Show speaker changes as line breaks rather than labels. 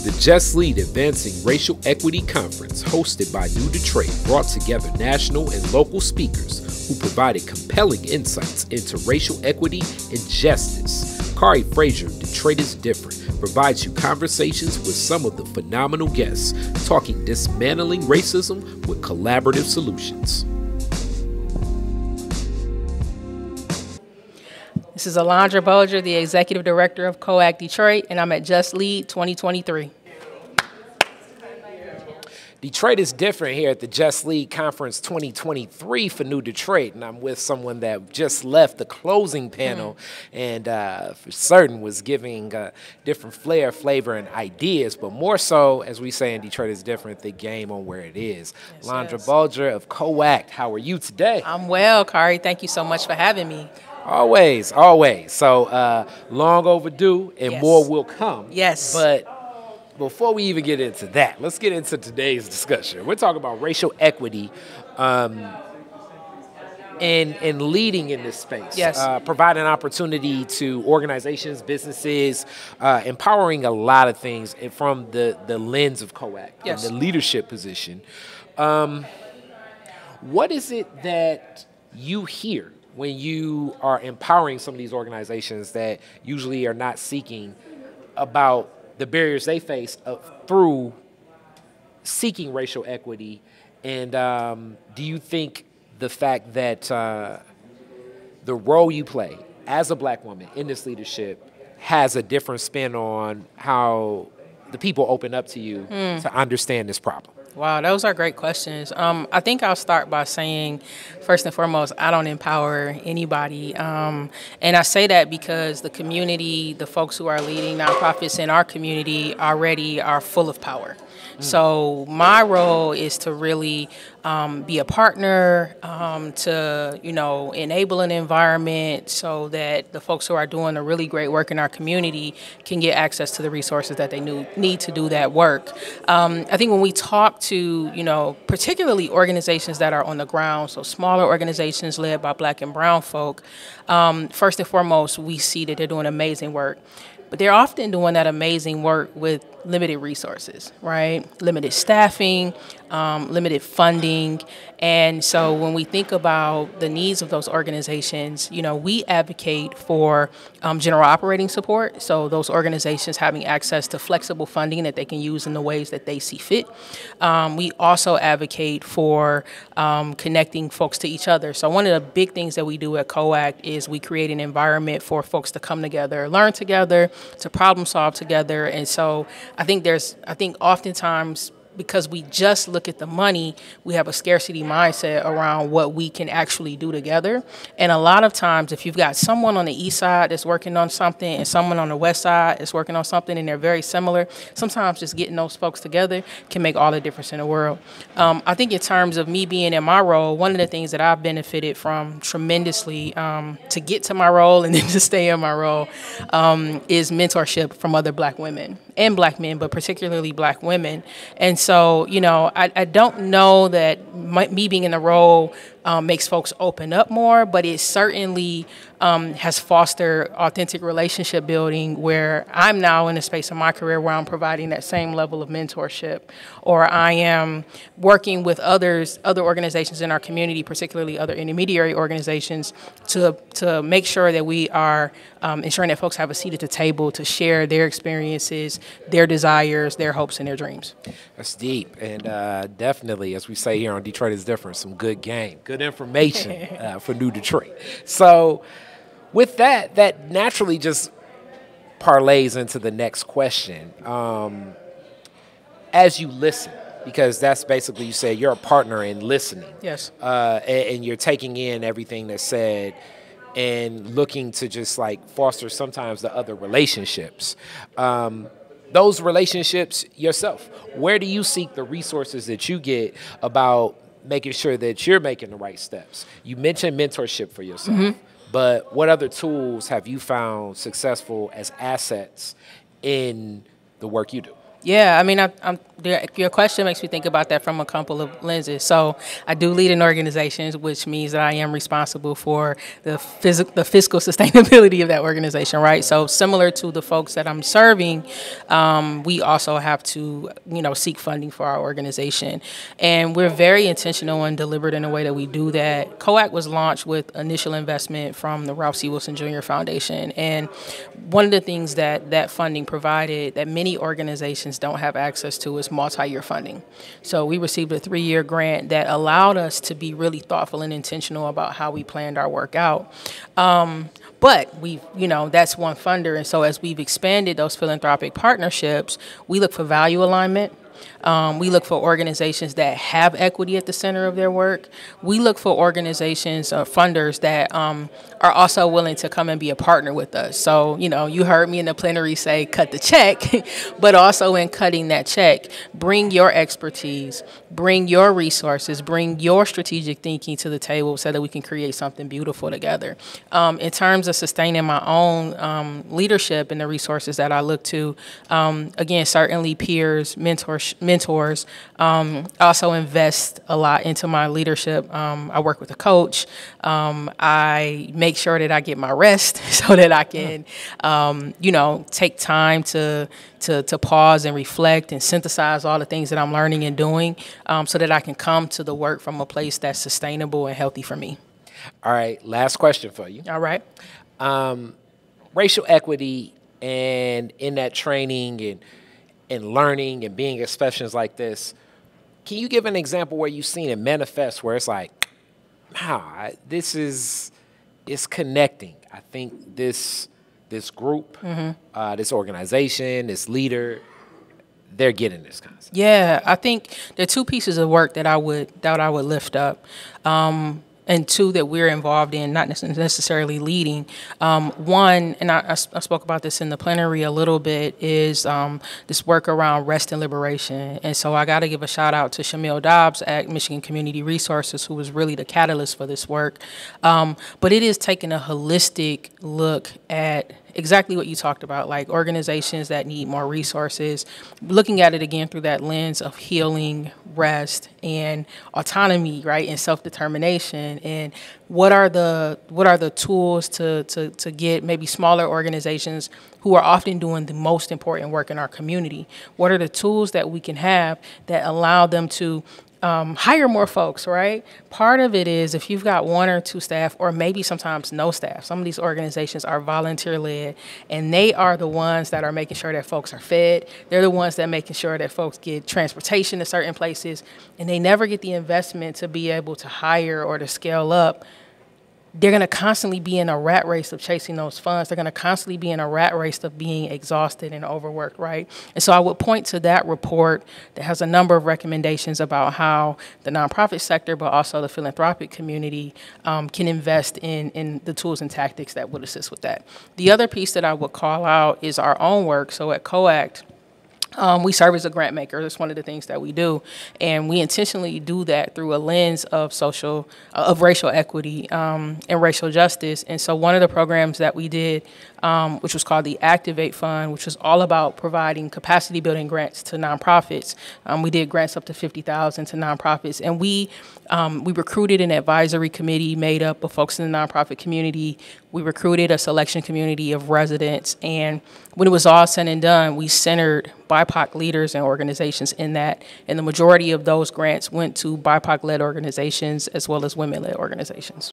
The Just Lead Advancing Racial Equity Conference, hosted by New Detroit, brought together national and local speakers who provided compelling insights into racial equity and justice. Kari Frazier, Detroit is Different, provides you conversations with some of the phenomenal guests, talking dismantling racism with collaborative solutions.
This is Allandra Bulger, the Executive Director of Co.Act Detroit, and I'm at Just Lead 2023.
Detroit is Different here at the Just Lead Conference 2023 for New Detroit, and I'm with someone that just left the closing panel and for certain was giving different flair, flavor, and ideas, but more so, as we say in Detroit is Different, the game on where it is.
Yes,
Allandra Bulger of Co.Act, how are you today?
I'm well, Kari. Thank you so much for having me.
Always, always. So long overdue, and more will come.
Yes.
But before we even get into that, let's get into today's discussion. We're talking about racial equity and leading in this space.
Yes.
Providing opportunity to organizations, businesses, empowering a lot of things from the lens of Co.Act and the leadership position. What is it that you hear when you are empowering some of these organizations that usually are not seeking about the barriers they face through seeking racial equity? And do you think the fact that the role you play as a black woman in this leadership has a different spin on how the people open up to you to understand this problem?
Wow, those are great questions. I think I'll start by saying, first and foremost, I don't empower anybody. And I say that because the community, the folks who are leading nonprofits in our community already are full of power. So my role is to really be a partner, to, enable an environment so that the folks who are doing the really great work in our community can get access to the resources that they need to do that work. I think when we talk to, particularly organizations that are on the ground, so smaller organizations led by black and brown folk, first and foremost, we see that they're doing amazing work. But they're often doing that amazing work with limited resources, right? Limited staffing, limited funding. And so when we think about the needs of those organizations, we advocate for general operating support. So those organizations having access to flexible funding that they can use in the ways that they see fit. We also advocate for connecting folks to each other. So one of the big things that we do at Co.Act is we create an environment for folks to come together, learn together, to problem solve together. And so I think oftentimes, because we just look at the money, we have a scarcity mindset around what we can actually do together. And a lot of times, if you've got someone on the east side that's working on something and someone on the west side that's working on something and they're very similar, sometimes just getting those folks together can make all the difference in the world. I think in terms of me being in my role, one of the things that I've benefited from tremendously to get to my role and then to stay in my role is mentorship from other black women and black men, but particularly black women. And so, I don't know that me being in the role makes folks open up more, but it certainly has fostered authentic relationship building where I'm now in a space of my career where I'm providing that same level of mentorship, or I am working with other organizations in our community, particularly other intermediary organizations, to make sure that we are ensuring that folks have a seat at the table to share their experiences, their desires, their hopes, and their dreams.
That's deep, and definitely, as we say here on Detroit is Different, some good game, good information for New Detroit. So with that naturally just parlays into the next question. As you listen, because that's basically, you say you're a partner in listening.
Yes.
And you're taking in everything that's said and looking to just foster sometimes the other relationships. Those relationships yourself, where do you seek the resources that you get about making sure that you're making the right steps? You mentioned mentorship for yourself, but what other tools have you found successful as assets in the work you do?
Yeah, I mean, your question makes me think about that from a couple of lenses. So I do lead an organization, which means that I am responsible for the fiscal sustainability of that organization, right? So similar to the folks that I'm serving, we also have to, seek funding for our organization. And we're very intentional and deliberate in the way that we do that. Co.Act was launched with initial investment from the Ralph C. Wilson Jr. Foundation. And one of the things that funding provided that many organizations don't have access to is multi-year funding. So we received a 3-year grant that allowed us to be really thoughtful and intentional about how we planned our work out. But that's one funder. And so as we've expanded those philanthropic partnerships, we look for value alignment. We look for organizations that have equity at the center of their work. We look for organizations or funders that are also willing to come and be a partner with us. So, you heard me in the plenary say, cut the check, but also in cutting that check, bring your expertise, bring your resources, bring your strategic thinking to the table so that we can create something beautiful together. In terms of sustaining my own leadership and the resources that I look to, again, certainly peers, mentors. I also invest a lot into my leadership. I work with a coach. I make sure that I get my rest so that I can, take time to pause and reflect and synthesize all the things that I'm learning and doing, so that I can come to the work from a place that's sustainable and healthy for me.
All right, last question for you.
All right.
Racial equity and in that training and learning and being expressions like this, can you give an example where you've seen it manifest where it's like, wow, it's connecting. I think this group, this organization, this leader, they're getting this concept.
Yeah, I think there are two pieces of work that I would lift up. And two that we're involved in, not necessarily leading. One, and I spoke about this in the plenary a little bit, is this work around rest and liberation. And so I got to give a shout out to Shamil Dobbs at Michigan Community Resources, who was really the catalyst for this work. But it is taking a holistic look at exactly what you talked about, like organizations that need more resources, looking at it again through that lens of healing, rest, and autonomy, right, and self-determination. And what are the tools to get maybe smaller organizations who are often doing the most important work in our community? What are the tools that we can have that allow them to hire more folks, right? Part of it is if you've got 1 or 2 staff, or maybe sometimes no staff. Some of these organizations are volunteer-led, and they are the ones that are making sure that folks are fed. They're the ones that are making sure that folks get transportation to certain places, and they never get the investment to be able to hire or to scale up. They're going to constantly be in a rat race of chasing those funds. They're going to constantly be in a rat race of being exhausted and overworked, right? And so I would point to that report that has a number of recommendations about how the nonprofit sector, but also the philanthropic community, can invest in the tools and tactics that would assist with that. The other piece that I would call out is our own work. So at Co.Act, we serve as a grant maker. That's one of the things that we do, and we intentionally do that through a lens of racial equity and racial justice. And so one of the programs that we did, which was called the Activate Fund, which was all about providing capacity building grants to nonprofits. We did grants up to $50,000 to nonprofits, and we recruited an advisory committee made up of folks in the nonprofit community. We recruited a selection community of residents, and when it was all said and done, we centered BIPOC leaders and organizations in that, and the majority of those grants went to BIPOC-led organizations as well as women-led organizations.